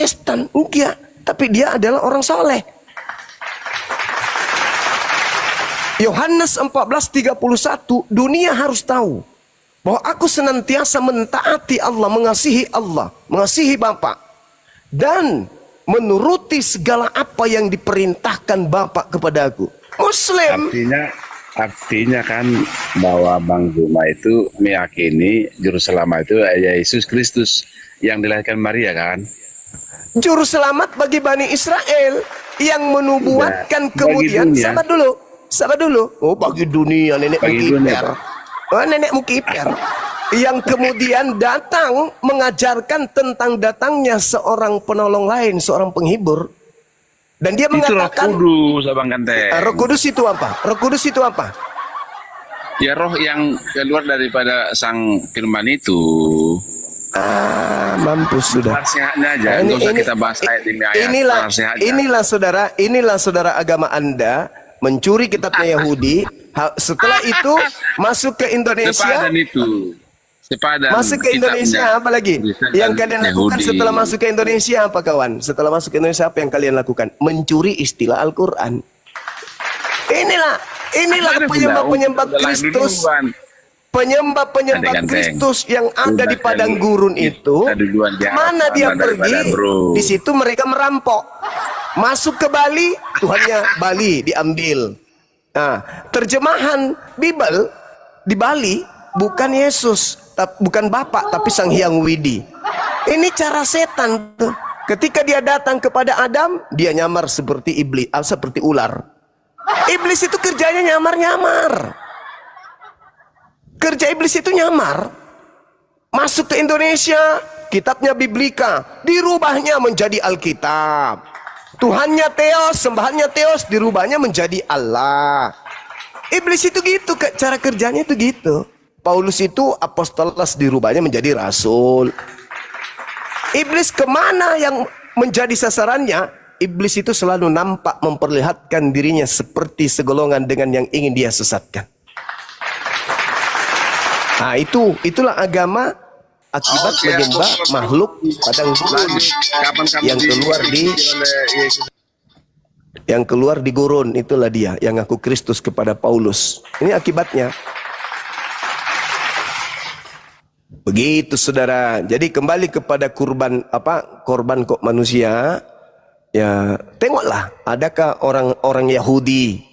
Protestan, enggak, tapi dia adalah orang soleh. Yohanes 14:31, dunia harus tahu bahwa aku senantiasa mentaati Allah, mengasihi Bapa, dan menuruti segala apa yang diperintahkan Bapa kepada aku. Muslim. Artinya kan bahwa Bang Zuma itu meyakini juru selamat itu Yesus Kristus yang dilahirkan Maria kan? Juru selamat bagi Bani Israel yang menubuatkan kemudian. Sabar dulu. Oh, bagi dunia nenek Mukiper. Oh, nenek Mukiper. Yang kemudian datang mengajarkan tentang datangnya seorang penolong lain, seorang penghibur. Dan dia mengatakan, Roh Kudus, Abang Ganteng. Roh Kudus itu apa? Roh Kudus itu apa? Ya roh yang keluar daripada sang firman itu. Mampus sudah. Nasihatnya aja, nggak usah kita bahas ayat demi ayat. Inilah saudara agama Anda mencuri kitabnya Yahudi. Setelah itu masuk ke Indonesia. Masuk ke Indonesia apa lagi? Yang kalian lakukan setelah masuk ke Indonesia apa kawan? Setelah masuk ke Indonesia apa yang kalian lakukan? Mencuri istilah Al-Quran. Inilah penyembah-penyembah Kristus. Penyembah-penyembah Kristus yang ada di padang gurun itu, mana dia pergi, di situ mereka merampok. Masuk ke Bali, Tuhannya Bali diambil. Nah, terjemahan Bible di Bali bukan Yesus, bukan Bapak, tapi Sang Hyang Widi. Ini cara setan tuh. Ketika dia datang kepada Adam, dia nyamar seperti iblis, seperti ular. Iblis itu kerjanya nyamar-nyamar. Kerja iblis itu nyamar. Masuk ke Indonesia, kitabnya Biblika dirubahnya menjadi Alkitab. Tuhannya Theos, sembahannya Theos dirubahnya menjadi Allah. Iblis itu gitu, cara kerjanya itu gitu. Paulus itu apostolos dirubahnya menjadi rasul. Iblis kemana yang menjadi sasarannya? Iblis itu selalu nampak memperlihatkan dirinya seperti segolongan dengan yang ingin dia sesatkan. Nah, itulah agama akibat menyembah makhluk padang gurun yang keluar di gurun. Itulah dia yang ngaku Kristus kepada Paulus. Ini akibatnya. Begitu saudara. Jadi kembali kepada korban kok manusia. Ya, tengoklah, adakah orang Yahudi?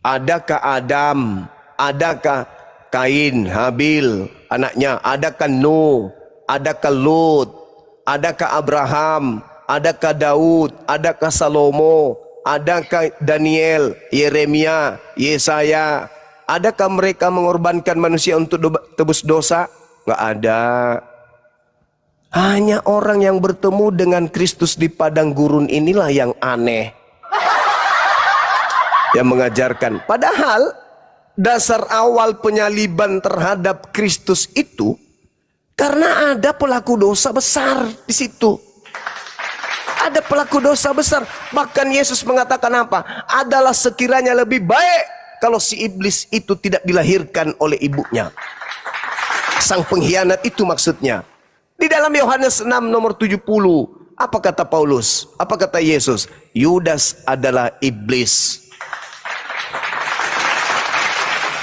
Adakah Adam? Adakah Kain, Habil, anaknya? Adakah Nuh? Adakah Lut? Adakah Abraham? Adakah Daud? Adakah Salomo? Adakah Daniel, Yeremia, Yesaya? Adakah mereka mengorbankan manusia untuk tebus dosa? Nggak ada. Hanya orang yang bertemu dengan Kristus di padang gurun inilah yang aneh, yang mengajarkan. Padahal dasar awal penyaliban terhadap Kristus itu karena ada pelaku dosa besar di situ. Ada pelaku dosa besar. Bahkan Yesus mengatakan apa? Adalah sekiranya lebih baik kalau si iblis itu tidak dilahirkan oleh ibunya. Sang pengkhianat itu maksudnya. Di dalam Yohanes 6 nomor 70, apa kata Paulus? Apa kata Yesus? Yudas adalah iblis.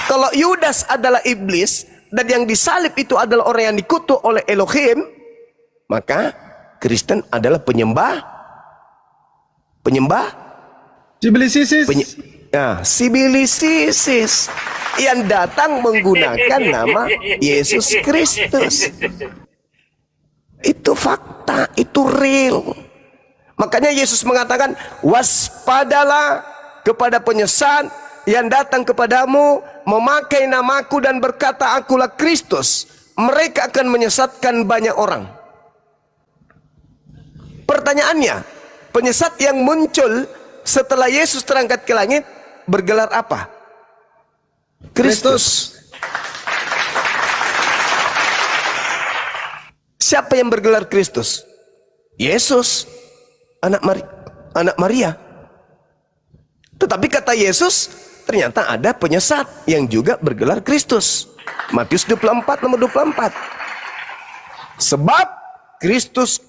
Kalau Yudas adalah iblis dan yang disalib itu adalah orang yang dikutuk oleh Elohim, maka Kristen adalah penyembah Sibilisisis yang datang menggunakan nama Yesus Kristus. Itu fakta, itu real. Makanya Yesus mengatakan, waspadalah kepada penyesat yang datang kepadamu memakai namaku dan berkata akulah Kristus. Mereka akan menyesatkan banyak orang. Pertanyaannya, penyesat yang muncul setelah Yesus terangkat ke langit bergelar apa? Kristus. Siapa yang bergelar Kristus? Yesus, anak Maria. Tetapi kata Yesus, ternyata ada penyesat yang juga bergelar Kristus. Matius 24 nomor 24. Sebab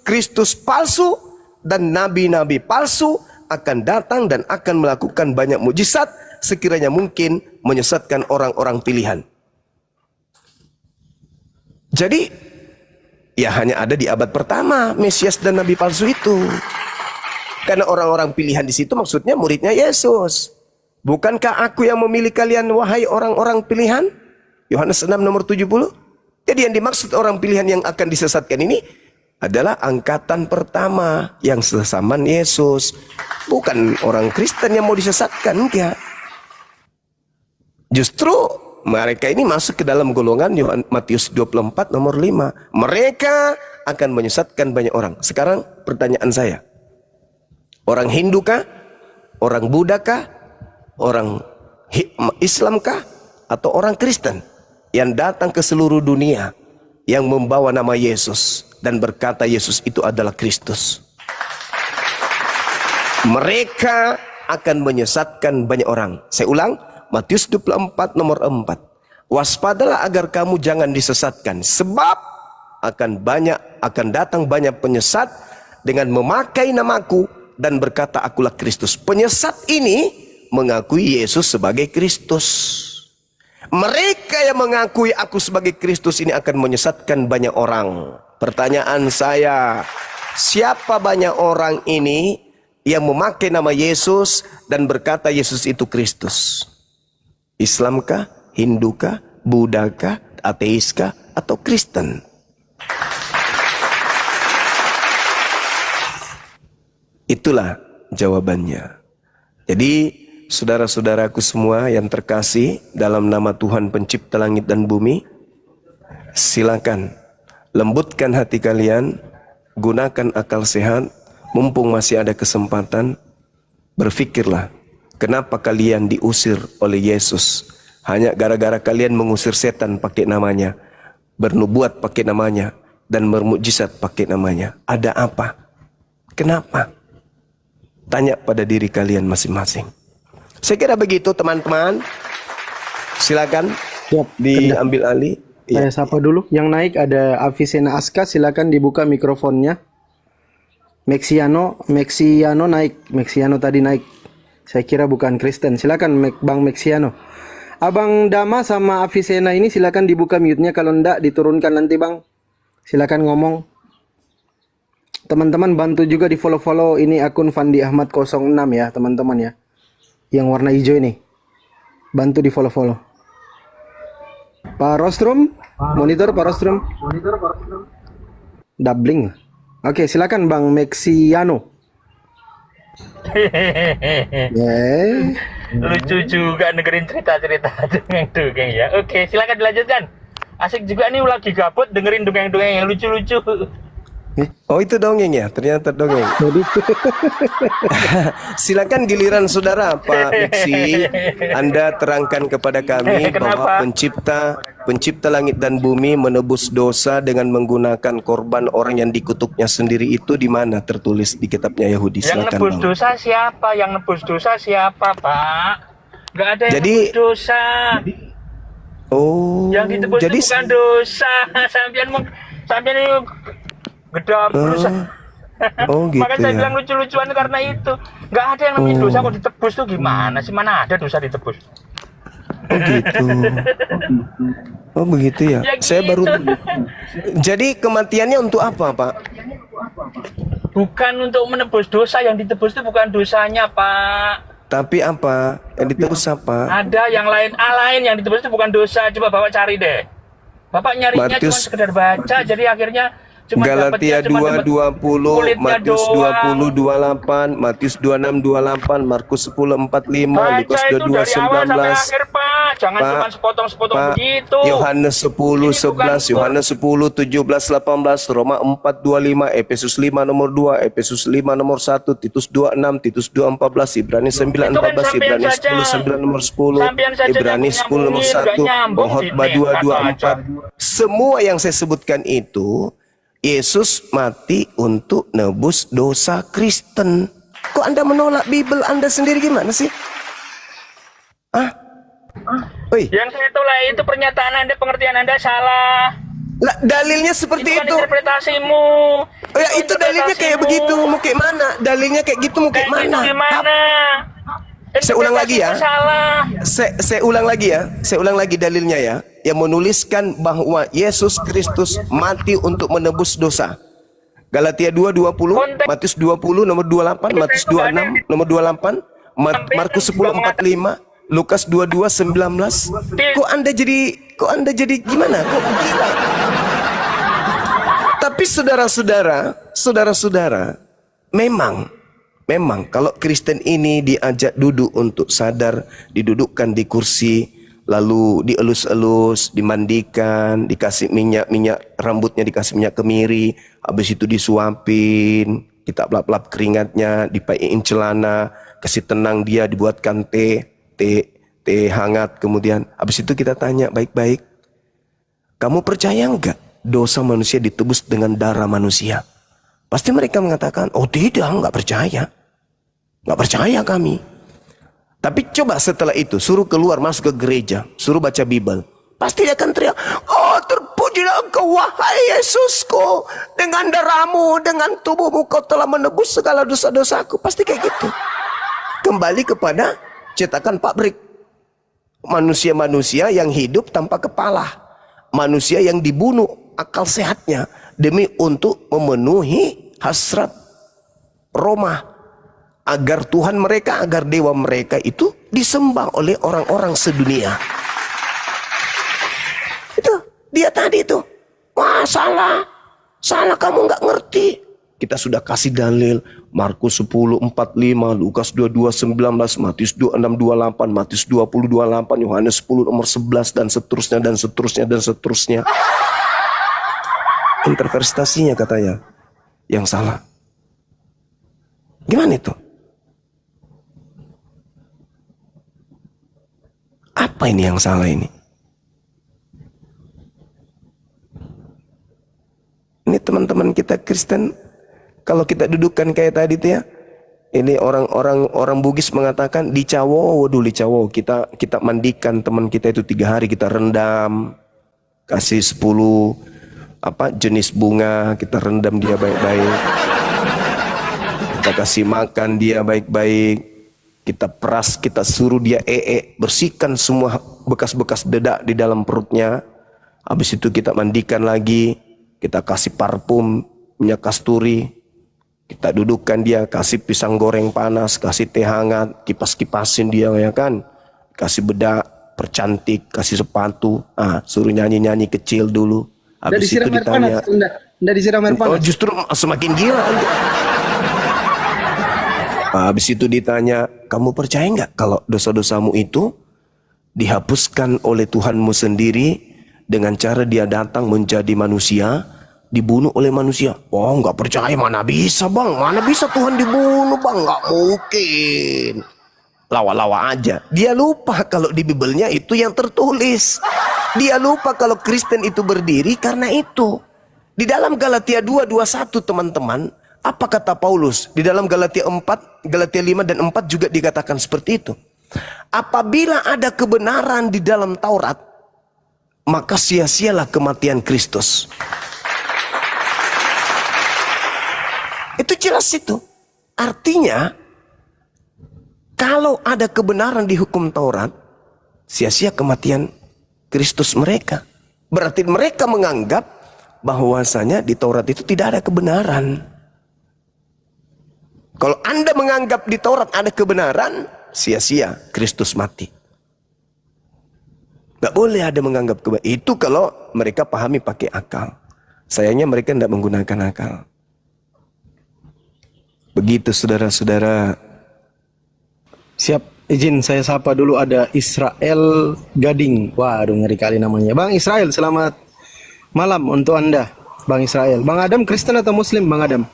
Kristus palsu dan nabi-nabi palsu akan datang dan akan melakukan banyak mujizat sekiranya mungkin menyesatkan orang-orang pilihan. Jadi ya hanya ada di abad pertama Mesias dan nabi palsu itu. Karena orang-orang pilihan di situ maksudnya muridnya Yesus. Bukankah aku yang memilih kalian wahai orang-orang pilihan? Yohanes 6 nomor 70. Jadi yang dimaksud orang pilihan yang akan disesatkan ini adalah angkatan pertama yang sesaman Yesus. Bukan orang Kristen yang mau disesatkan, enggak. Justru mereka ini masuk ke dalam golongan Matius 24 nomor 5. Mereka akan menyesatkan banyak orang. Sekarang pertanyaan saya. Orang Hindu kah? Orang Buddha kah? Orang Islam kah? Atau orang Kristen yang datang ke seluruh dunia yang membawa nama Yesus dan berkata Yesus itu adalah Kristus? Mereka akan menyesatkan banyak orang. Saya ulang, Matius 24 nomor 4. Waspadalah agar kamu jangan disesatkan, sebab akan datang banyak penyesat dengan memakai namaku dan berkata akulah Kristus. Penyesat ini mengakui Yesus sebagai Kristus. Mereka yang mengakui aku sebagai Kristus ini akan menyesatkan banyak orang. Pertanyaan saya, siapa banyak orang ini yang memakai nama Yesus dan berkata Yesus itu Kristus? Islamkah, Hindukah, Buddhakah, Ateiskah, atau Kristen? Itulah jawabannya. Jadi saudara-saudaraku semua yang terkasih dalam nama Tuhan pencipta langit dan bumi, silakan lembutkan hati kalian, gunakan akal sehat, mumpung masih ada kesempatan. Berfikirlah, kenapa kalian diusir oleh Yesus? Hanya gara-gara kalian mengusir setan pakai namanya, bernubuat pakai namanya, dan bermukjizat pakai namanya. Ada apa? Kenapa? Tanya pada diri kalian masing-masing. Saya kira begitu teman-teman. Silakan diambil alih. Saya sapa dulu. Yang naik ada Avicenna Aska, silakan dibuka mikrofonnya. Mexiano naik. Mexiano tadi naik. Saya kira bukan Kristen. Silakan Bang Mexiano. Abang Dama sama Avicenna ini silakan dibuka mute-nya, kalau enggak diturunkan nanti Bang. Silakan ngomong. Teman-teman bantu juga di follow ini akun Fandi Ahmad 06 ya teman-teman ya. Yang warna hijau ini. Bantu di follow. Pak Rostrum, monitor Pak Rostrum. Doubling. Oke, silakan Bang Mexiano. Lucu juga dengerin cerita-cerita dongeng-dongeng ya. Oke, silakan dilanjutkan. Asik juga nih lagi gabut dengerin dongeng-dongeng yang lucu-lucu. Oh itu dongeng ya, ternyata dongeng. Silakan giliran saudara Pak Miksi, Anda terangkan kepada kami bahwa pencipta langit dan bumi menebus dosa dengan menggunakan korban orang yang dikutuknya sendiri itu di mana tertulis di kitabnya Yahudi? Silakan, yang nebus dosa siapa? Yang nebus dosa siapa, Pak? Gak ada yang nebus dosa. Oh, yang ditebus jadi itu bukan dosa. Sampean ini gedap terus. Oh gitu. Makanya saya ya. bilang lucu-lucuan karena itu. Nggak ada yang namanya dosa kok ditebus tuh gimana sih? Mana ada dosa ditebus? Oh gitu. Oh begitu ya. Ya Saya gitu. baru. Jadi kematiannya untuk apa, Pak? Bukan untuk menebus dosa, yang ditebus itu bukan dosanya, Pak. Tapi apa? Yang ditebus apa? Ada yang lain, yang ditebus itu bukan dosa. Coba Bapak cari deh. Bapak nyarinya cuma sekedar baca, jadi akhirnya cuma Galatia 2:20, Matius 20:28, Matius 26:28, Markus 10:45, Lukas 22:19. Jangan cuma sepotong-sepotong begitu. Yohanes 10:11, Yohanes 10:17-18, Roma 4:25, Efesus 5 nomor 2, Efesus 5 nomor 1, Titus 2:6, Titus 2:14, Ibrani 9:14, Ibrani 10:9 nomor 10, Ibrani 10 nomor 1, Khotbah 2:24. Semua yang saya sebutkan itu Yesus mati untuk nebus dosa Kristen. Kok Anda menolak Bible Anda sendiri gimana sih? Oi. Yang saya tolak itu pernyataan Anda, pengertian Anda salah. Lah, dalilnya seperti Itu kan itu. interpretasimu. Oh ya, itu dalilnya kayak begitu. Mau kayak mana? Dalilnya kayak gitu mau kayak Kayak gitu mana? gimana? Saya ulang lagi ya. Interpretasimu salah. Saya ulang lagi ya. Saya ulang lagi dalilnya ya. Yang menuliskan bahwa Yesus Kristus mati untuk menebus dosa. Galatia 2:20, Matius 20 nomor 28, Matius 26 nomor 28, Markus 10:45, Lukas 22:19. Kok Anda jadi gimana? Kok gila? Tapi saudara-saudara, memang kalau Kristen ini diajak duduk untuk sadar, didudukkan di kursi, lalu dielus-elus, dimandikan, dikasih minyak rambutnya, dikasih minyak kemiri, habis itu disuapin, kita lap-lap keringatnya, dipaiin celana, kasih tenang dia, dibuatkan teh hangat, kemudian habis itu kita tanya baik-baik, kamu percaya enggak dosa manusia ditebus dengan darah manusia? Pasti mereka mengatakan, oh tidak, enggak percaya kami. Tapi coba setelah itu, suruh keluar masuk ke gereja, suruh baca Bible. Pasti dia akan teriak, oh terpujilah engkau wahai Yesusku. Dengan darahmu, dengan tubuhmu kau telah menebus segala dosa-dosaku. Pasti kayak gitu. Kembali kepada cetakan pabrik. Manusia-manusia yang hidup tanpa kepala. Manusia yang dibunuh akal sehatnya. Demi untuk memenuhi hasrat Roma. Agar Tuhan mereka, agar dewa mereka itu disembah oleh orang-orang sedunia. Itu dia tadi itu. Wah, salah kamu nggak ngerti. Kita sudah kasih dalil Markus 10:45, Lukas 22:19, Matius 26:28, Matius 20:28, Yohanes 10 nomor 11 dan seterusnya dan seterusnya dan seterusnya. Interpretasinya katanya yang salah. Gimana itu? Apa ini yang salah ini? Ini teman-teman kita Kristen, kalau kita dudukkan kayak tadi tuh ya, ini orang Bugis mengatakan dicawo dulu, kita mandikan teman kita itu 3 hari, kita rendam, kasih 10 jenis bunga, kita rendam dia baik-baik, kita kasih makan dia baik-baik. Kita peras, kita suruh dia bersihkan semua bekas-bekas dedak di dalam perutnya. Habis itu kita mandikan lagi, kita kasih parfum, minyak kasturi. Kita dudukkan dia, kasih pisang goreng panas, kasih teh hangat, kipas-kipasin dia ya kan. Kasih bedak, percantik, kasih sepatu. Suruh nyanyi-nyanyi kecil dulu. Habis itu ditanya. Nggak disiram air panas. Oh, justru semakin gila. Habis itu ditanya, kamu percaya nggak kalau dosa-dosamu itu dihapuskan oleh Tuhanmu sendiri dengan cara dia datang menjadi manusia, dibunuh oleh manusia? Oh, nggak percaya, mana bisa bang, mana bisa Tuhan dibunuh bang, nggak mungkin. Lawa-lawa aja. Dia lupa kalau di Bibelnya itu yang tertulis. Dia lupa kalau Kristen itu berdiri karena itu. Di dalam Galatia 2:21 teman-teman, apa kata Paulus? Di dalam Galatia 5 dan 4 juga dikatakan seperti itu. Apabila ada kebenaran di dalam Taurat, maka sia-sialah kematian Kristus. Itu jelas itu. Artinya, kalau ada kebenaran di hukum Taurat, sia-sia kematian Kristus mereka. Berarti mereka menganggap bahwasanya di Taurat itu tidak ada kebenaran. Kalau Anda menganggap di Taurat ada kebenaran, sia-sia Kristus mati. Gak boleh ada menganggap kebenaran. Itu kalau mereka pahami pakai akal. Sayangnya mereka tidak menggunakan akal. Begitu saudara-saudara. Siap, izin saya sapa dulu, ada Israel Gading. Waduh, ngeri kali namanya. Bang Israel, selamat malam untuk Anda, Bang Israel. Bang Adam Kristen atau Muslim, Bang Adam?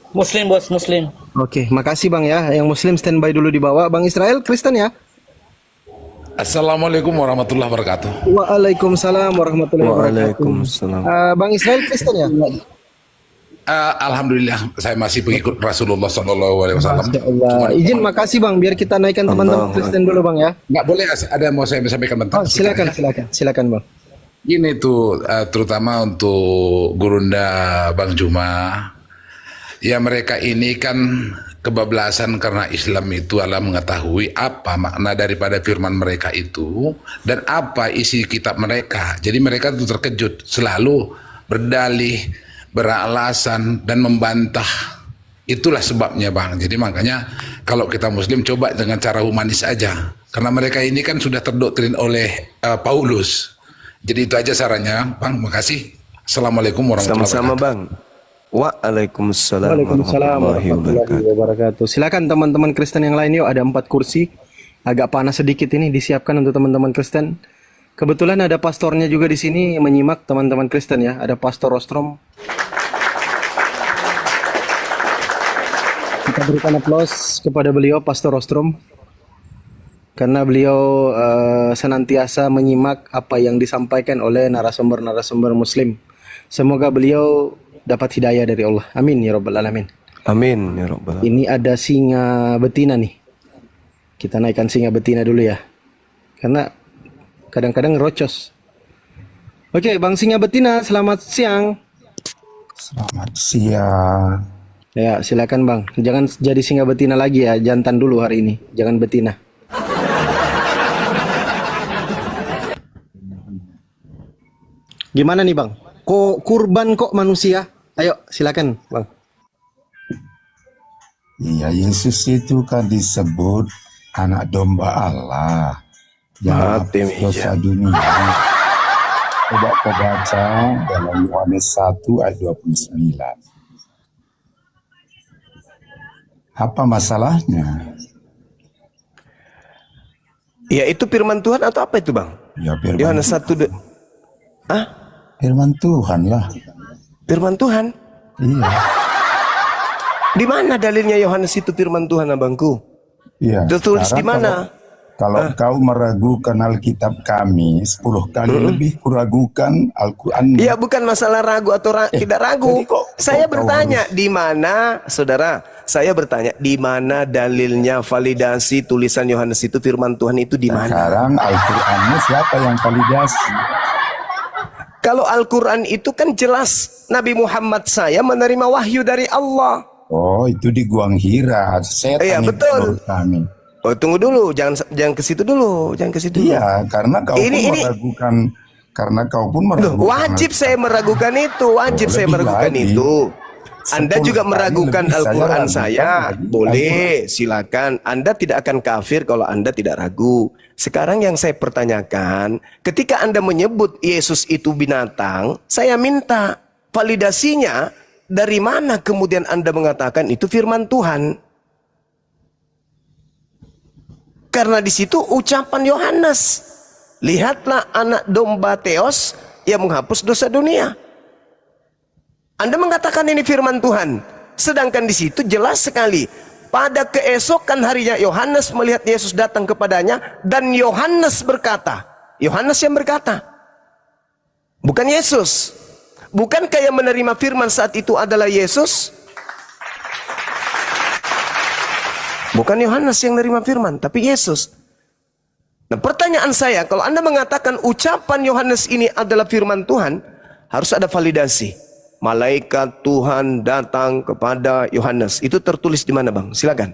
Muslim bos, Muslim. Oke, makasih Bang ya. Yang Muslim standby dulu di bawah. Bang Israel Kristen ya? Assalamualaikum warahmatullahi wabarakatuh. Waalaikumsalam warahmatullahi wabarakatuh. Waalaikumsalam. Bang Israel Kristen ya? Alhamdulillah saya masih pengikut Rasulullah SAW. Masya Allah. Izin makasih Bang, biar kita naikkan teman-teman Kristen dulu Bang ya. Nggak boleh, ada yang mau saya sampaikan bentar. Oh, silakan Bang. Ini tuh terutama untuk Gurunda Bang Juma, ya mereka ini kan kebablasan karena Islam itu adalah mengetahui apa makna daripada firman mereka itu dan apa isi kitab mereka. Jadi mereka tuh terkejut, selalu berdalih, beralasan dan membantah. Itulah sebabnya Bang. Jadi makanya kalau kita Muslim coba dengan cara humanis aja, karena mereka ini kan sudah terdoktrin oleh Paulus. Jadi itu aja sarannya Bang. Makasih. Assalamualaikum warahmatullahi Sama-sama wabarakatuh. Bang. Waalaikumsalam Waalaikumsalam warahmatullahi warahmatullahi wabarakatuh. wabarakatuh. Silakan teman-teman Kristen yang lain, yuk, ada 4 kursi. Agak panas sedikit ini, disiapkan untuk teman-teman Kristen. Kebetulan ada pastornya juga di sini menyimak teman-teman Kristen ya. Ada Pastor Rostrom. Kita berikan aplaus kepada beliau, Pastor Rostrom, karena beliau senantiasa menyimak apa yang disampaikan oleh narasumber-narasumber Muslim. Semoga beliau dapat hidayah dari Allah. Amin ya rabbal alamin. Amin ya rabbal alamin. Ini ada singa betina nih. Kita naikkan singa betina dulu ya. Karena kadang-kadang rocos. Oke, Bang Singa Betina, selamat siang. Selamat siang. Ya, silakan Bang. Jangan jadi singa betina lagi ya, jantan dulu hari ini. Jangan betina. Gimana nih Bang? Kok kurban kok manusia? Ayo, silakan Bang. Iya, Yesus itu kan disebut anak domba Allah yang Mati, menghapus dosa dunia. Coba kau baca dalam Yohanes 1 ayat 29. Apa masalahnya? Ya itu firman Tuhan atau apa itu Bang? Ya firman, Yohanes 1 firman Tuhan lah. firman Tuhan. Iya, Di mana dalilnya Yohanes itu firman Tuhan abangku? iya. Tertulis di Sekarang mana? Kalau kau meragukan Alkitab kami 10 kali lebih kuragukan Al-Quran. Ya bukan masalah ragu atau tidak ragu. jadi kok Saya kau bertanya harus- di mana, saudara? Saya bertanya di mana dalilnya validasi tulisan Yohanes itu firman Tuhan itu di mana? Sekarang Al-Qurannya siapa yang validasi? Kalau Al-Quran itu kan jelas Nabi Muhammad saya menerima wahyu dari Allah. Oh, itu di Guang Hira. Setan Iya, itu betul. menurut kami. Oh tunggu dulu, jangan ke situ dulu, jangan ke situ. Iya, karena kau Ini- pun ini- meragukan. Karena kau pun Loh, meragukan. wajib saya meragukan itu, wajib Oh, saya lebih meragukan lagi. itu. Anda 10 juga kali meragukan lebih saya Al-Quran ragukan saya, lagi boleh, silakan. Anda tidak akan kafir kalau Anda tidak ragu. Sekarang yang saya pertanyakan, ketika Anda menyebut Yesus itu binatang, saya minta validasinya dari mana kemudian Anda mengatakan itu firman Tuhan? Karena di situ ucapan Yohanes, lihatlah anak domba Theos yang menghapus dosa dunia. Anda mengatakan ini firman Tuhan, sedangkan di situ jelas sekali pada keesokan harinya Yohanes melihat Yesus datang kepadanya dan Yohanes berkata, Yohanes yang berkata, bukan Yesus. Bukankah yang menerima firman saat itu adalah Yesus? Bukan Yohanes yang menerima firman, tapi Yesus. Nah, pertanyaan saya, kalau Anda mengatakan ucapan Yohanes ini adalah firman Tuhan, harus ada validasi. Malaikat Tuhan datang kepada Yohanes. Itu tertulis di mana, Bang? Silakan.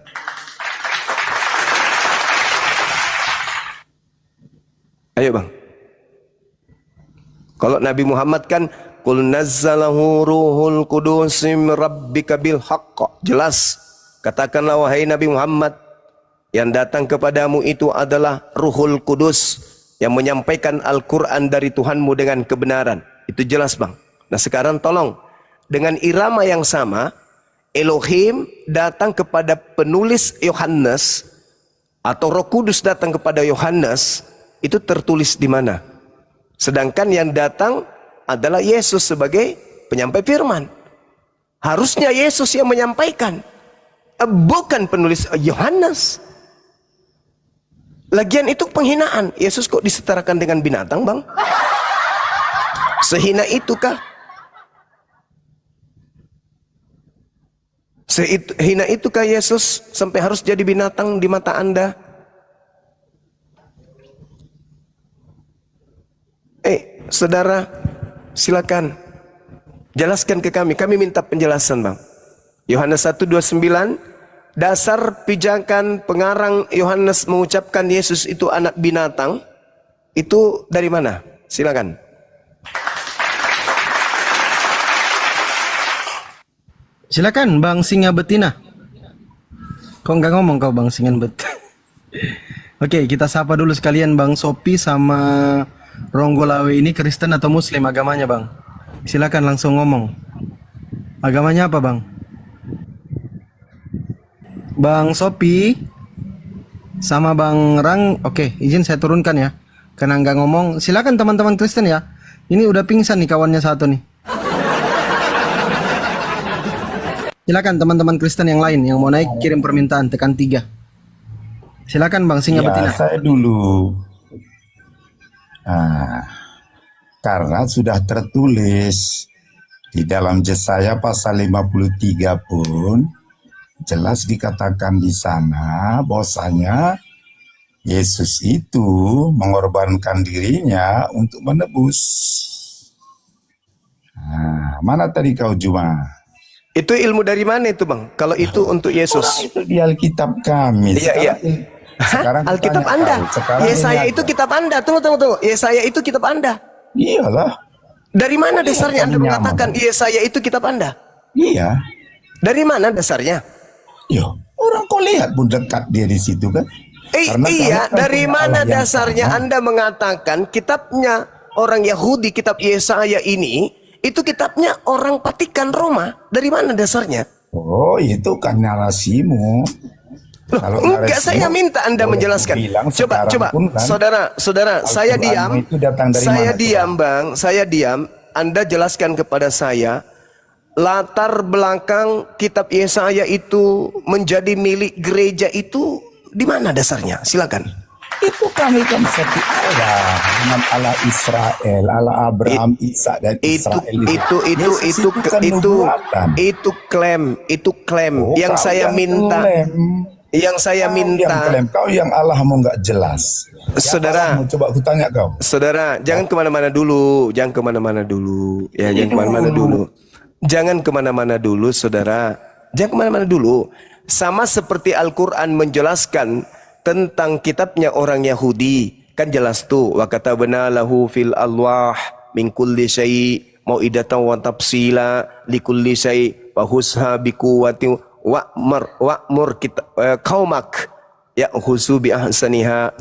Ayo, Bang. Kalau Nabi Muhammad kan Qul nazzalahu ruhul qudus min rabbika bil haqq. Jelas. Katakanlah wahai Nabi Muhammad, yang datang kepadamu itu adalah Ruhul Kudus yang menyampaikan Al-Quran dari Tuhanmu dengan kebenaran. Itu jelas, Bang. Nah sekarang tolong, dengan irama yang sama, Elohim datang kepada penulis Yohanes, atau Roh Kudus datang kepada Yohanes, itu tertulis di mana? Sedangkan yang datang adalah Yesus sebagai penyampai firman. Harusnya Yesus yang menyampaikan, bukan penulis Yohanes. Lagian itu penghinaan. Yesus kok disetarakan dengan binatang, Bang? Sehina itukah? Sehina itukah Yesus sampai harus jadi binatang di mata Anda? saudara, silakan jelaskan ke kami. Kami minta penjelasan, Bang. Yohanes 1:29, dasar pijakan pengarang Yohanes mengucapkan Yesus itu anak binatang, itu dari mana? Silakan. Silakan Bang Singa Betina. Kok nggak ngomong kau Bang Singa Betina? Oke, kita sapa dulu sekalian Bang Sopi sama Ronggolawe ini Kristen atau Muslim agamanya Bang? Silakan langsung ngomong. Agamanya apa Bang? Bang Sopi sama Bang Rang, oke, izin saya turunkan ya. Karena nggak ngomong, silakan teman-teman Kristen ya. Ini udah pingsan nih kawannya satu nih. Silakan teman-teman Kristen yang lain yang mau naik kirim permintaan tekan 3. Silakan Bang Singa Betina. Saya dulu. Nah, karena sudah tertulis di dalam Yesaya pasal 53 pun jelas dikatakan di sana bahwasanya Yesus itu mengorbankan dirinya untuk menebus. Nah, mana tadi kau Juma? Itu ilmu dari mana itu Bang? Kalau itu untuk Yesus. Itu di Alkitab kami. Iya. Sekarang Alkitab tanya Anda. kau, sekarang Yesaya ini itu kitab Anda. Tunggu. Yesaya itu kitab Anda. Iyalah. Dari mana dasarnya Anda kamu mengatakan Yesaya itu kitab Anda? Iya. Dari mana dasarnya? Yo, orang kau lihat pun dekat dia di situ kan? Karena Iya, kamu kan dari punya mana Allah yang dasarnya sama. Anda mengatakan kitabnya orang Yahudi, kitab Yesaya ini, itu kitabnya orang Vatikan Roma? Dari mana dasarnya? Oh, itu kan narasimu. Kalau Enggak, narasimu, saya minta Anda boleh menjelaskan. kubilang Coba, sekarang pun kan, saudara, saya Al-Quranmu diam. itu datang dari Saya mana, diam, Bang. Saya diam. Anda jelaskan kepada saya latar belakang kitab Yesaya itu menjadi milik gereja itu di mana dasarnya? Silakan. itu kami kan satu Allah dengan Allah Israel, Allah Abraham, Ishak dan Israel. Yesus kan nubuatan. itu klaim Oh, yang kau saya yang minta. klaim. Yang saya Kau yang minta, klaim. Kau yang Allahmu nggak jelas. Saudara. Allahmu, coba aku tanya kau. Saudara, jangan kemana-mana dulu. Jangan kemana-mana dulu. Ya, jangan kemana-mana dulu. Jangan kemana-mana dulu, saudara. Jangan kemana-mana dulu. Sama seperti Al-Quran menjelaskan tentang kitabnya orang Yahudi. Kan jelas tuh. Wa katabna lahu fil alwah min kulli syai' mau'idatan wa tafsila li kulli syai' wa husha bi quwwati wa'mur qaumak ya khusu bi ahsaniha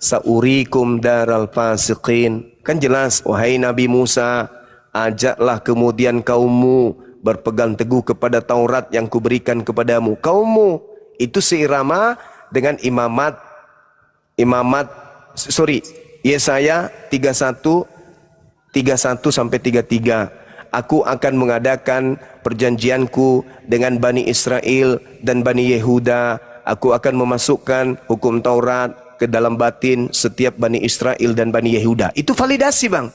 saurikum daral fasiqin. Kan jelas, wahai Nabi Musa, ajaklah kemudian kaummu berpegang teguh kepada Taurat yang kuberikan kepadamu. Kaummu itu seirama dengan Yesaya 31 sampai 33. Aku akan mengadakan perjanjianku dengan Bani Israel dan Bani Yehuda. Aku akan memasukkan hukum Taurat ke dalam batin setiap Bani Israel dan Bani Yehuda. Itu validasi, Bang.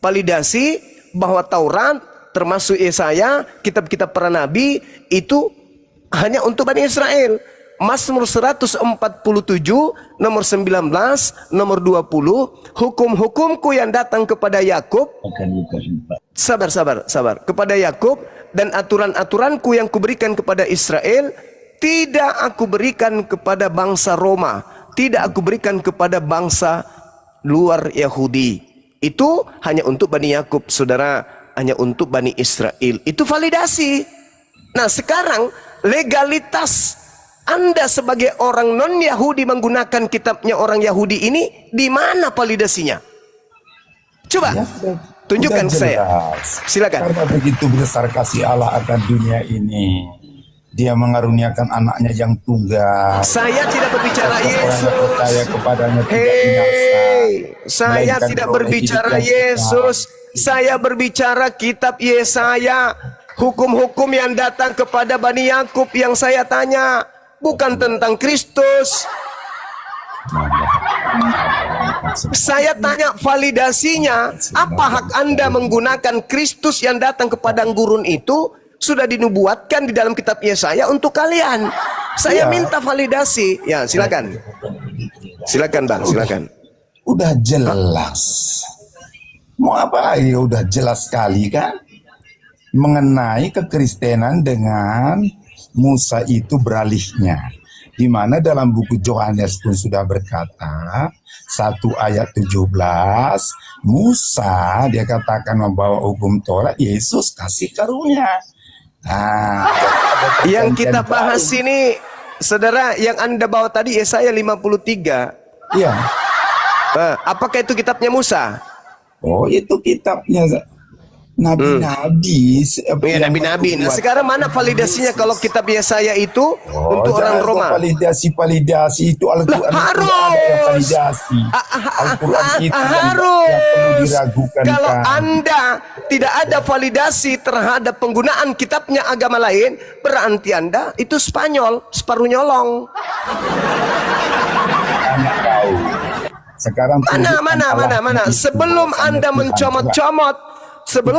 Validasi bahwa Taurat termasuk Yesaya, kitab-kitab para nabi itu hanya untuk Bani Israel. Mazmur 147 nomor 19 nomor 20, hukum-hukumku yang datang kepada Yakub, sabar kepada Yakub, dan aturan-aturanku yang kuberikan kepada Israel tidak aku berikan kepada bangsa Roma, tidak aku berikan kepada bangsa luar Yahudi. Itu hanya untuk Bani Yakub, saudara, hanya untuk Bani Israel. Itu validasi. Nah, sekarang legalitas Anda sebagai orang non-Yahudi menggunakan kitabnya orang Yahudi ini, di mana validasinya? Coba Ya, tunjukkan ke saya. Silakan. Karena begitu besar kasih Allah akan dunia ini, Dia mengaruniakan anaknya yang tunggal. Saya tidak berbicara Orang yang Yesus. percaya kepadanya tidak binasa. Saya melainkan tidak beroleh berbicara hidup yang Yesus. Saya berbicara kitab Yesaya. Hukum-hukum yang datang kepada Bani Yakub yang saya tanya. Bukan tentang Kristus. Saya tanya validasinya. Apa hak Anda menggunakan Kristus yang datang ke padang gurun itu? Sudah dinubuatkan di dalam kitab Yesaya untuk kalian. Saya minta validasi. Ya, silakan. Silakan, Bang, silakan. Udah jelas. Mau apa lagi? Udah jelas sekali kan mengenai kekristenan dengan Musa itu beralihnya. Di mana dalam buku Yohanes pun sudah berkata 1 ayat 17, Musa dia katakan membawa hukum Taurat, Yesus kasih karunia. Nah, yang kita bahas ini, saudara, yang Anda bawa tadi Yesaya 53. Iya. Apakah itu kitabnya Musa? Oh, itu kitabnya nabi-nabi. Iya, nabi-nabi. Nah, sekarang mana validasinya kalau kitab Yesaya itu untuk orang Roma? Validasi itu Al-Quran. Harus. Al-Quran itu harus. yang perlu diragukan. Kalau Anda tidak ada validasi terhadap penggunaan kitabnya agama lain, berarti Anda itu Spanyol, separuh nyolong. Anak kau. Sekarang Mana. Sebelum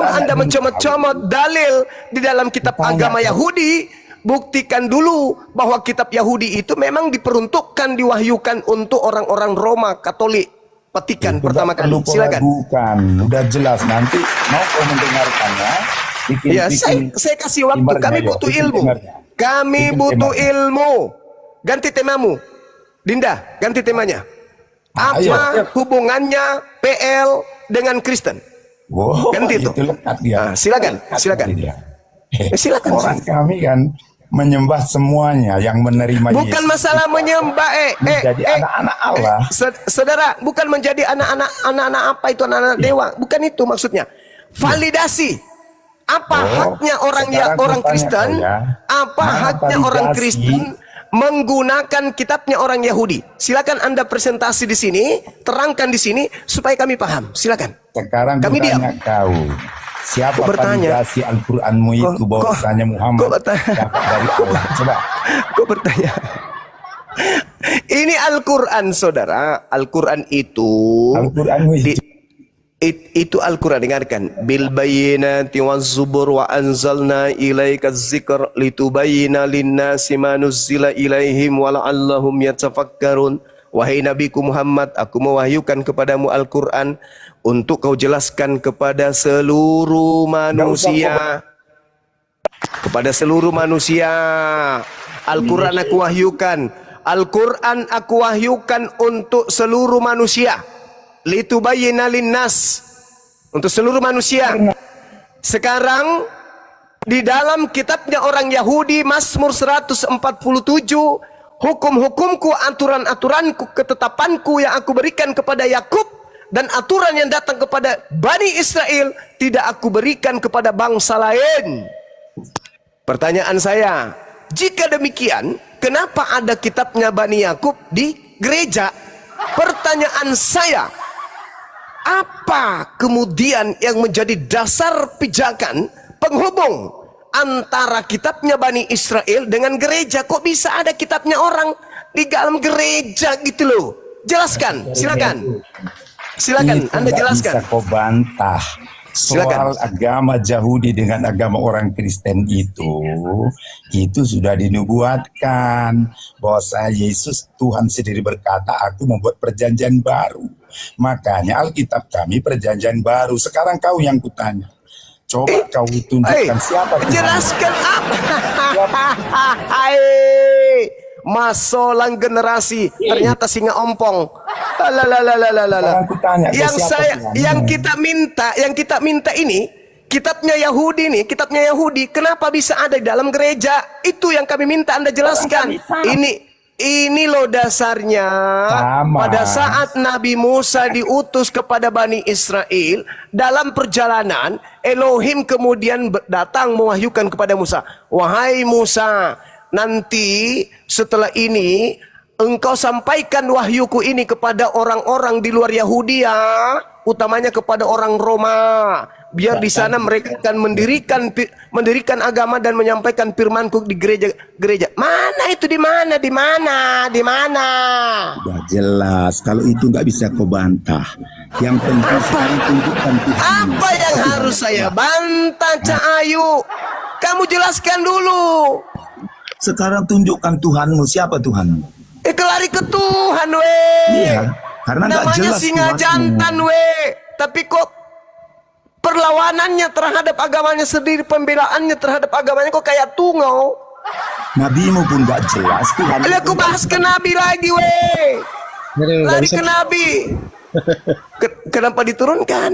Anda mencomot dalil di dalam kitab agama Yahudi, buktikan dulu bahwa kitab Yahudi itu memang diperuntukkan, diwahyukan untuk orang-orang Roma Katolik. Petikan pertama kali. Silakan. Bukan, udah jelas. Nanti mau kau mendengarkannya. Ya, saya kasih waktu. Kami butuh ilmu. Kami butuh ilmu. Ganti temamu, Dinda. Ganti temanya. Apa hubungannya PL dengan Kristen? Wow, Ganti itu. Lekat dia. Silakan. Silakan. Orang kami kan menyembah semuanya yang menerima Bukan Yesus. masalah menyembah. Menjadi anak-anak Allah. Saudara, bukan menjadi anak-anak apa itu anak-anak dewa. Bukan itu maksudnya. Validasi. Apa haknya orang Kristen? Apa haknya orang Kristen menggunakan kitabnya orang Yahudi? Silakan Anda presentasi di sini, terangkan di sini supaya kami paham. Silakan. Sekarang kami bertanya kau, siapa validasi Al-Qur'anmu itu bahwasanya Muhammad dapat dari Allah? Coba. Kok bertanya? Ini Al-Qur'an, saudara. Al-Qur'an itu itu Al-Quran, dengarkan. Bil bayyinati waz zubur wa anzalna ilaika dzikr litubayyana lin-nasi ma nuzzila ilaihim wa la'allahum yatafakkarun. Wahai Nabiku Muhammad, aku mewahyukan kepadamu Al-Quran untuk kau jelaskan kepada seluruh manusia. Kepada seluruh manusia. Al-Quran aku wahyukan. Al-Quran aku wahyukan untuk seluruh manusia. Litubayyana linnas, untuk seluruh manusia. Sekarang di dalam kitabnya orang Yahudi Mazmur 147, hukum-hukumku, aturan-aturanku, ketetapanku yang aku berikan kepada Yakub dan aturan yang datang kepada Bani Israel tidak aku berikan kepada bangsa lain. Pertanyaan saya, jika demikian, kenapa ada kitabnya Bani Yakub di gereja? Pertanyaan saya, apa kemudian yang menjadi dasar pijakan penghubung antara kitabnya Bani Israel dengan gereja? Kok bisa ada kitabnya orang di dalam gereja gitu loh? Jelaskan, silakan. Silakan, Anda jelaskan. Bisa kau bantah. Soal agama Yahudi dengan agama orang Kristen itu sudah dinubuatkan bahwa Yesus Tuhan sendiri berkata, aku membuat perjanjian baru. Makanya Alkitab kami perjanjian baru. Sekarang kau yang kutanya, coba kau tunjukkan siapa Tuhan. Jelaskan apa? Masolang generasi ternyata singa ompong. Yang kita minta ini kitabnya Yahudi, kenapa bisa ada di dalam gereja? Itu yang kami minta Anda jelaskan. Ini loh dasarnya. Pada saat Nabi Musa diutus kepada Bani Israel dalam perjalanan, Elohim kemudian datang mewahyukan kepada Musa, wahai Musa, nanti setelah ini engkau sampaikan wahyuku ini kepada orang-orang di luar Yahudi ya, utamanya kepada orang Roma, biar di sana mereka akan mendirikan agama dan menyampaikan firmanku di gereja. Mana itu, di mana? Udah jelas, kalau itu nggak bisa kau bantah. Yang penting sekarang tunjukkan Tuhan. Apa yang harus saya bantah, Cak Ayu? Kamu jelaskan dulu. Sekarang tunjukkan Tuhanmu. Siapa Tuhanmu? Kelari ke Tuhan, we. Iya, karena nggak jelas namanya singa Tuhanmu. jantan, we. Tapi kok perlawanannya terhadap agamanya sendiri, pembelaannya terhadap agamanya kok kayak tungau. Nabimu pun gak jelas Tuhan. Lalu aku bahas ke Nabi lagi, weh. Lari ke Nabi. Kenapa diturunkan?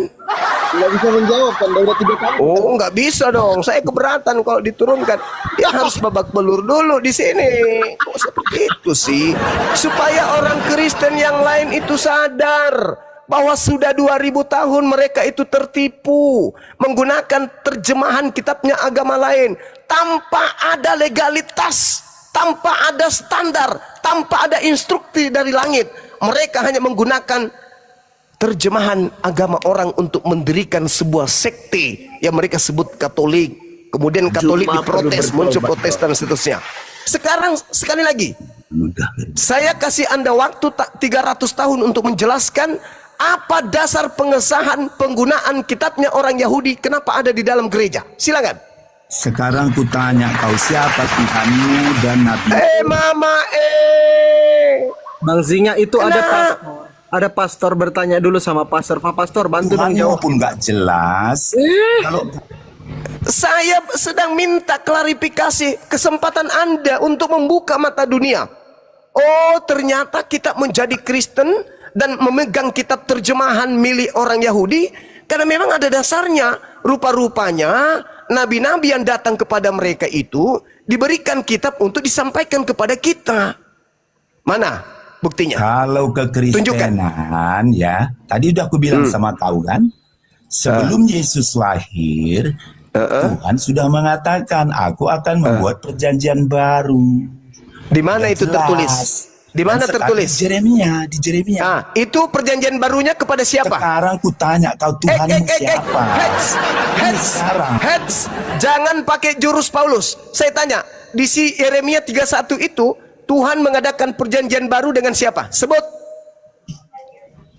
Nggak bisa menjawab kan, udah 3 kali. Oh, nggak bisa dong. Saya keberatan kalau diturunkan. Dia harus babak belur dulu di sini. Kok seperti itu sih? Supaya orang Kristen yang lain itu sadar bahwa sudah 2000 tahun mereka itu tertipu menggunakan terjemahan kitabnya agama lain tanpa ada legalitas, tanpa ada standar, tanpa ada instruksi dari langit. Mereka hanya menggunakan terjemahan agama orang untuk mendirikan sebuah sekte yang mereka sebut Katolik. Kemudian Katolik diprotes, muncul Protestan dan seterusnya. Sekarang sekali lagi, saya kasih Anda waktu 300 tahun untuk menjelaskan apa dasar pengesahan penggunaan kitabnya orang Yahudi, kenapa ada di dalam gereja. Silakan. Sekarang ku tanya kau, siapa Tuhanmu dan Nabi? Mama Bang Zinga itu Kenapa? ada pastor bertanya dulu sama pastor. Pak Pastor bantu dong Tuhanmu jawab. pun gak jelas. Kalau Saya sedang minta klarifikasi, kesempatan Anda untuk membuka mata dunia. Oh, ternyata kita menjadi Kristen dan memegang kitab terjemahan milik orang Yahudi karena memang ada dasarnya. Rupa-rupanya nabi-nabi yang datang kepada mereka itu diberikan kitab untuk disampaikan kepada kita. Mana buktinya? Kalau kekristenan ya, tadi udah aku bilang sama kau kan, sebelum Yesus lahir, Tuhan sudah mengatakan, aku akan membuat perjanjian baru. Di mana Udah itu jelas. tertulis? Di mana Dan tertulis? Di Yeremia. Itu perjanjian barunya kepada siapa? Sekarang ku tanya kau, Tuhanmu siapa? Heads. Jangan pakai jurus Paulus. Saya tanya, di si Yeremia 31 itu Tuhan mengadakan perjanjian baru dengan siapa? Sebut.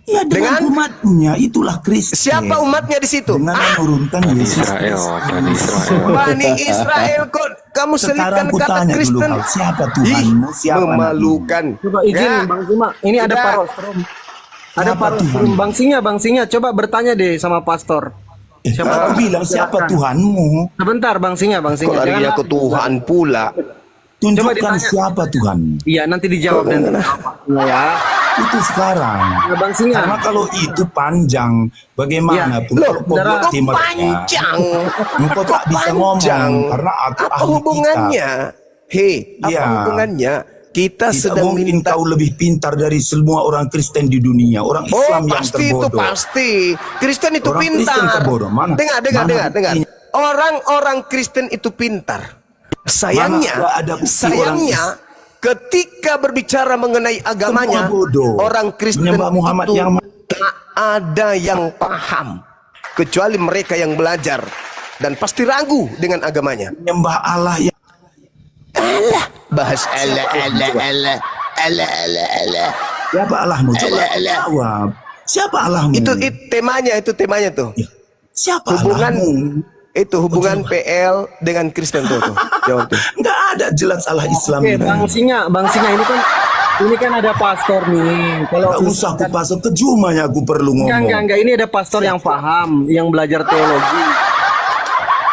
Ya dengan umatnya, itulah Kristen. Siapa umatnya di situ? Dengan menurunkan Yesus. Bani Israel, kok kamu selipkan Sekarang ku kata tanya dulu Kristen? kau, siapa Tuhanmu? Siapa Memalukan. Coba izin Ya. Bang Zuma, ini ada Ya. parostrum. Ada Siapa parostrum. Tuhan? Bang Singa, coba bertanya deh sama pastor. Siapa bilang siapa Tuhanmu? Sebentar Bang Singa. Kok larinya ke Tuhan pula? Tunjukkan ditanya. siapa Tuhan. Iya, nanti dijawab dan ya. Itu sekarang. Ya, Bang Singa. Karena kalau itu panjang, bagaimanapun Ya. kalau kau Saudara, berarti mereka, Panjang. engkau tak bisa ngomong karena aku Apa ahli hubungannya? Hei, apa Iya. hubungannya? Kita kitab. Tidak sedang mungkin minta. kau lebih pintar dari semua orang Kristen di dunia. Orang Oh, Islam yang pasti itu terbodoh. pasti. Kristen itu Orang Kristen pintar. terbodoh. Mana? Dengar. Mana buktinya? Orang-orang Kristen itu pintar. Sayangnya, Mana ada bukti ketika berbicara mengenai agamanya, Semua bodoh. orang Kristen Menyembah Muhammad itu yang tak ada yang paham kecuali mereka yang belajar dan pasti ragu dengan agamanya. menyembah Allah yang Bahas Allah. siapa Allahmu? Coba Allah. jawab. Siapa Allahmu? Itu temanya tuh. Ya. Siapa Hubungan Allahmu? itu hubungan PL dengan Kristen tuh. Jawab tuh. Nggak ada jelas Allah Islam. Oke, Bang Singa, ini kan ada pastor nih. Kalau Nggak usah aku pasang ke Jumanya aku perlu ngomong. enggak, ini ada pastor yang paham, yang belajar teologi.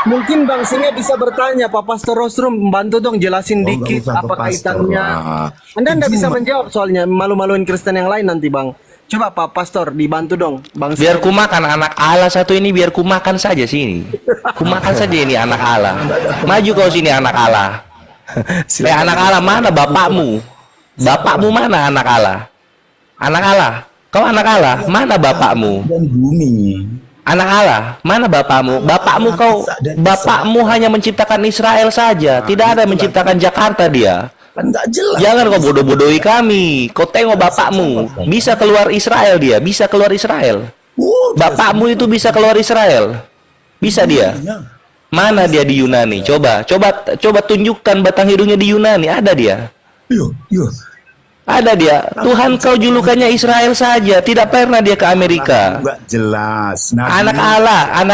Mungkin Bang Singa bisa bertanya, Pak Pastor Rostrum, bantu dong jelasin nggak dikit usah ke apa pastor kaitannya. lah. Anda nggak bisa Cuma- menjawab soalnya malu-maluin Kristen yang lain nanti, Bang. Coba Pak Pastor dibantu dong, Bang Biar Singa. ku makan anak Allah satu ini, biar ku makan saja sini. Ku makan saja ini anak Allah. Maju kau sini anak Allah. Anak Allah mana bapakmu? Bapakmu mana anak Allah? Anak Allah. Kau anak Allah, mana bapakmu? Dan bumi. Anak Allah, mana bapakmu? Bapakmu hanya menciptakan Israel saja. Tidak ada yang menciptakan Jakarta dia. Kan nggak jelas. Jangan kau bodoh-bodohi kami. Kau tengok bapakmu. Bisa keluar Israel dia. Bisa keluar Israel. Oh, Bapakmu itu bisa keluar Israel. Bisa dia. Mana dia di Yunani? Coba tunjukkan batang hidungnya di Yunani. Ada dia. Yo. Ada dia. Tuhan kau julukannya Israel saja. Tidak pernah dia ke Amerika. Nggak jelas. Anak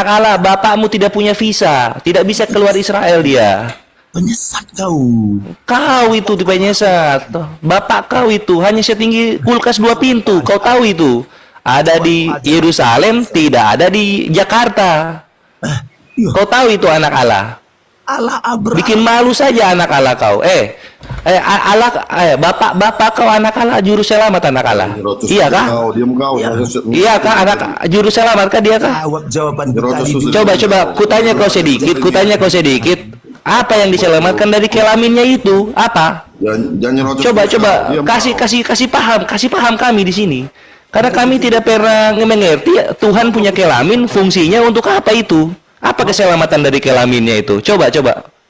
Allah. Bapakmu tidak punya visa. Tidak bisa keluar Israel dia. Penyesat kau. Kau itu tipe nyesat. Bapak kau itu hanya setinggi kulkas 2 pintu. Kau tahu itu. ada di Yerusalem, tidak ada di Jakarta. Kau tahu itu anak Allah. Allah Abraham. Bikin malu saja anak Allah kau. Bapak kau anak Allah, juru selamat anak Allah. Iya kah? Iya kah anak juru selamat kah dia kah? Jawab jawaban tadi. Coba kutanya kau sedikit. Apa yang diselamatkan dari kelaminnya itu? Apa? Coba kasih paham kami di sini. Karena kami tidak pernah mengerti Tuhan punya kelamin, fungsinya untuk apa itu? Apa keselamatan dari kelaminnya itu? Coba.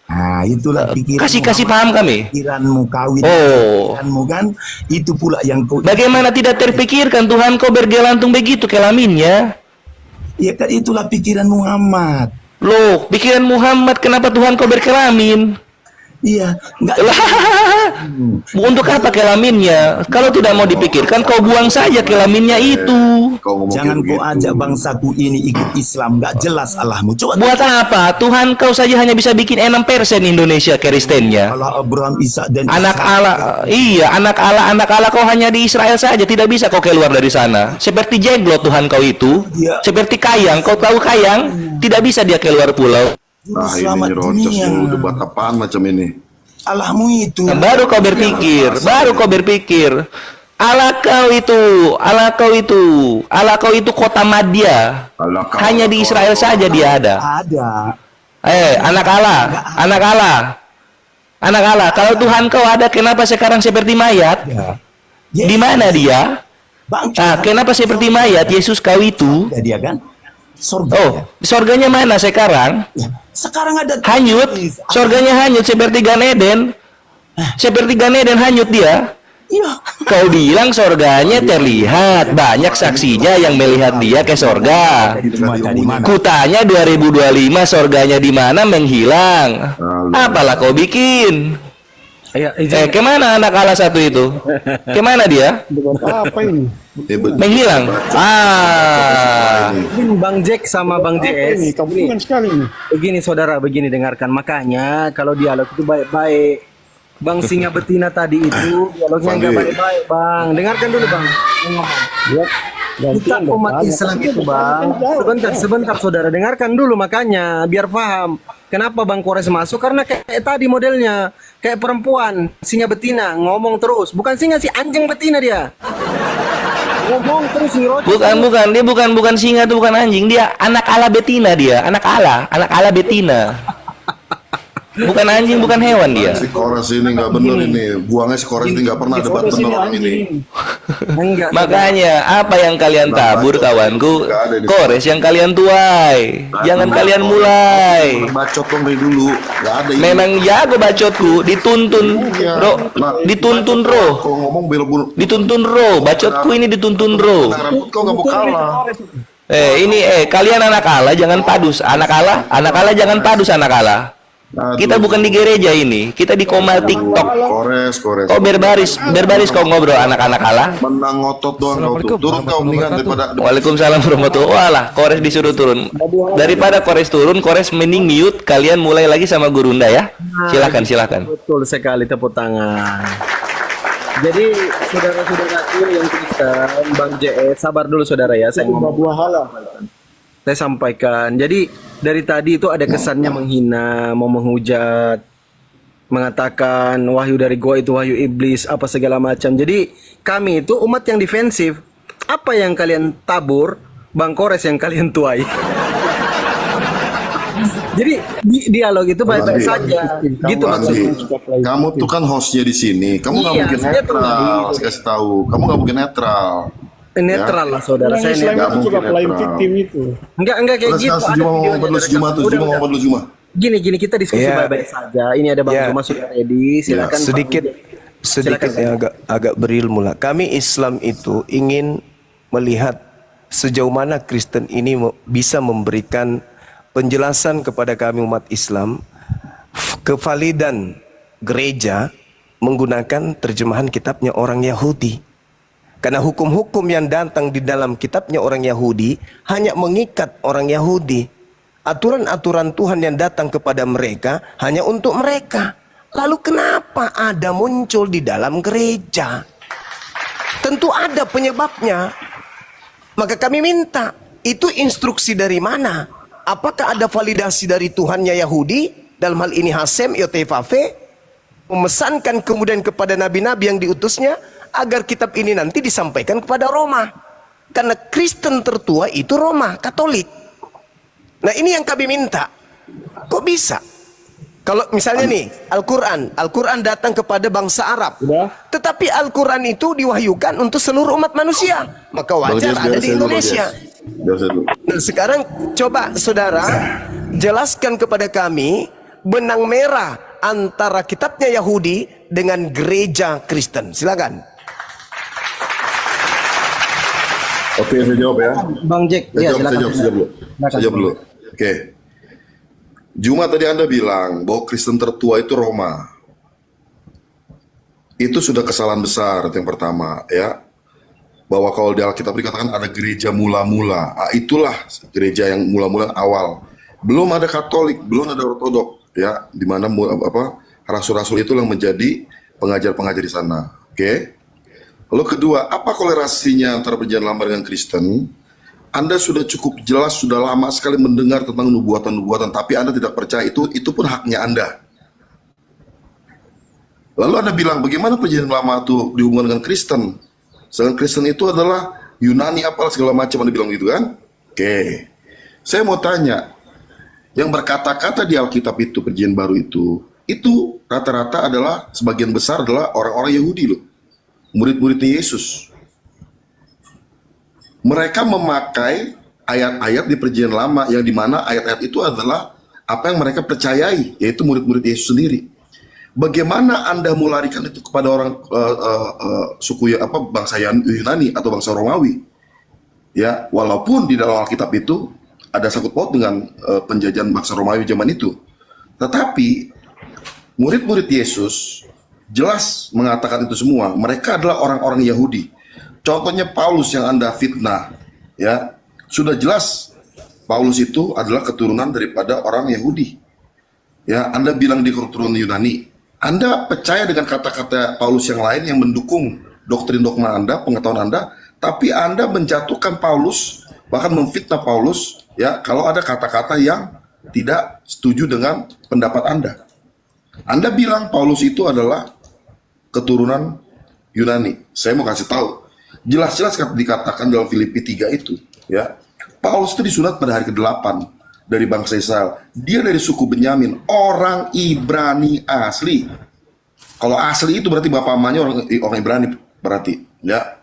Nah, itulah pikiran. Kasih paham kami. Pikiranmu kawin. Pikiranmu kan itu pula yang kau. Bagaimana tidak terpikirkan Tuhan kau bergelantung begitu kelaminnya? Ya kan itulah pikiran Muhammad. Loh, pikiran Muhammad kenapa Tuhan kau berkelamin? Iya, enggak. Untuk apa kelaminnya? Kalau tidak mau dipikirkan, kau buang saja kelaminnya itu. Jangan kau ajak bangsaku ini ikut Islam, enggak jelas Allahmu. Coba. Buat apa? Tuhan kau saja hanya bisa bikin 6% Indonesia Kristennya. Allah Abraham, Isa dan anak Allah. Iya, anak Allah kau hanya di Israel saja, tidak bisa kau keluar dari sana. Seperti jenglot Tuhan kau itu, seperti kayang. Kau tahu kayang? Tidak bisa dia keluar pulau. Nah ini rocos debat apaan macam ini? Allahmu itu. Baru kau berpikir. Allah kau itu kota Madya. Hanya di Israel saja dia ada. Anak Allah. Kalau Tuhan kau ada, kenapa sekarang seperti mayat? Di mana dia? Kenapa seperti mayat? Yesus kau itu. Dia kan? Sorganya mana sekarang? Sekarang ada hanyut. Sorganya hanyut seperti Gan Eden. Seperti Gan Eden hanyut dia. Kau bilang sorganya terlihat, banyak saksinya yang melihat dia ke sorga. Kutanya 2025 sorganya di mana menghilang. Apalah kau bikin? Kemana anak Allah satu itu? Kemana dia? Apa ini? Menghilang. Bang Jack sama Bang JS. Begini saudara, begini dengarkan. Makanya kalau dialog itu baik-baik. Bang Singa Betina tadi itu dialognya nggak baik-baik, Bang. Dengarkan dulu, Bang. Kita umat Islam itu, Bang. Sebentar saudara, dengarkan dulu makanya biar paham. Kenapa Bang Kores masuk? Karena kayak tadi modelnya, kayak perempuan, singa betina, ngomong terus. Bukan singa sih, anjing betina dia. Ngomong terus Bukan, dia bukan singa, itu bukan anjing, dia anak Allah betina dia, anak Allah betina. Bukan anjing, bukan hewan dia. Si Kores ini nggak bener ini, buangnya si Kores ini nggak pernah debat bener orang ini. Makanya apa yang kalian tabur kawanku, Kores yang kalian tuai, jangan kalian mulai. Bacot dong dari dulu, nggak ada. Memang jago bacotku, dituntun roh. Kalau ngomong bela-bela. Dituntun roh, bacotku ini dituntun roh. Kau nggak mau kalah. Kalian anak Allah jangan padus, anak Allah jangan padus anak Allah. Kita bukan di gereja ini, kita di komal TikTok. Kores. Kau berbaris kau ngobrol anak-anak Allah. Menang ngotot doang kau tuh. Turun kau mendingan daripada. Waalaikumsalam warahmatullahi wabarakatuh. Kores disuruh turun. Daripada Kores turun, Kores mending mute. Kalian mulai lagi sama Gurunda ya. Silakan. Betul sekali, tepuk tangan. Jadi saudara-saudaraku yang Kristen, Bang JS, sabar dulu saudara ya. Saya sampaikan. Jadi dari tadi itu ada kesannya menghina, mau menghujat, mengatakan wahyu dari gua itu wahyu iblis, apa segala macam. Jadi kami itu umat yang defensif. Apa yang kalian tabur, Bang Kores yang kalian tuai. Jadi dialog itu baik-baik saja. Gitu maksudnya. Kamu tuh kan hostnya di sini. Kamu nggak mungkin netral. Saya kasih tahu. Kamu nggak mungkin netral. Netral lah saudara, saya netral. Enggak kayak gitu. Gini kita diskusi baik-baik saja. Ini ada Bang Juma sudah ready. Silakan. Sedikit yang agak berilmu lah. Kami Islam itu ingin melihat sejauh mana Kristen ini bisa memberikan penjelasan kepada kami umat Islam kevalidan gereja menggunakan terjemahan kitabnya orang Yahudi. Karena hukum-hukum yang datang di dalam kitabnya orang Yahudi hanya mengikat orang Yahudi. Aturan-aturan Tuhan yang datang kepada mereka hanya untuk mereka. Lalu kenapa ada muncul di dalam gereja? Tentu ada penyebabnya. Maka kami minta, itu instruksi dari mana? Apakah ada validasi dari Tuhannya Yahudi, dalam hal ini Hasem, Yotefafe, memesankan kemudian kepada nabi-nabi yang diutusnya, agar kitab ini nanti disampaikan kepada Roma. Karena Kristen tertua itu Roma, Katolik. Nah ini yang kami minta. Kok bisa? Kalau misalnya nih, Al-Quran datang kepada bangsa Arab. Tetapi Al-Quran itu diwahyukan untuk seluruh umat manusia. Maka wajar ada di Indonesia. Nah sekarang coba saudara, jelaskan kepada kami benang merah antara kitabnya Yahudi dengan gereja Kristen. Silakan. Oke, saya jawab ya. Bang Jack, ya silakan. Saya jawab dulu. Oke. Juma tadi Anda bilang bahwa Kristen tertua itu Roma. Itu sudah kesalahan besar yang pertama ya. Bahwa kalau di Alkitab dikatakan ada gereja mula-mula. Itulah gereja yang mula-mula awal. Belum ada Katolik, belum ada Ortodok ya, di mana rasul-rasul itu yang menjadi pengajar-pengajar di sana. Oke. Lalu kedua, apa kolerasinya antara perjanjian lama dengan Kristen? Anda sudah cukup jelas, sudah lama sekali mendengar tentang nubuatan-nubuatan, tapi Anda tidak percaya itu pun haknya Anda. Lalu Anda bilang, bagaimana perjanjian lama itu dihubungkan dengan Kristen? Sedangkan Kristen itu adalah Yunani apalah segala macam, Anda bilang gitu kan? Oke. Saya mau tanya, yang berkata-kata di Alkitab itu, perjanjian baru itu rata-rata adalah, sebagian besar adalah orang-orang Yahudi loh. Murid-muridnya Yesus. Mereka memakai ayat-ayat di perjanjian lama yang dimana ayat-ayat itu adalah apa yang mereka percayai, yaitu murid-murid Yesus sendiri. Bagaimana Anda melarikan itu kepada orang bangsa Yunani atau bangsa Romawi? Ya, walaupun di dalam Alkitab itu ada sangkut paut dengan penjajahan bangsa Romawi zaman itu. Tetapi murid-murid Yesus jelas mengatakan itu semua. Mereka adalah orang-orang Yahudi. Contohnya Paulus yang Anda fitnah, ya sudah jelas Paulus itu adalah keturunan daripada orang Yahudi. Ya, Anda bilang di keturunan Yunani. Anda percaya dengan kata-kata Paulus yang lain yang mendukung doktrin dogma Anda, pengetahuan Anda, tapi Anda menjatuhkan Paulus, bahkan memfitnah Paulus, ya kalau ada kata-kata yang tidak setuju dengan pendapat Anda. Anda bilang Paulus itu adalah keturunan Yunani. Saya mau kasih tahu. Jelas-jelas dikatakan dalam Filipi 3 itu, ya. Paulus itu disunat pada hari ke-8 dari bangsa Israel. Dia dari suku Benyamin, orang Ibrani asli. Kalau asli itu berarti bapak mamanya orang Ibrani berarti, ya.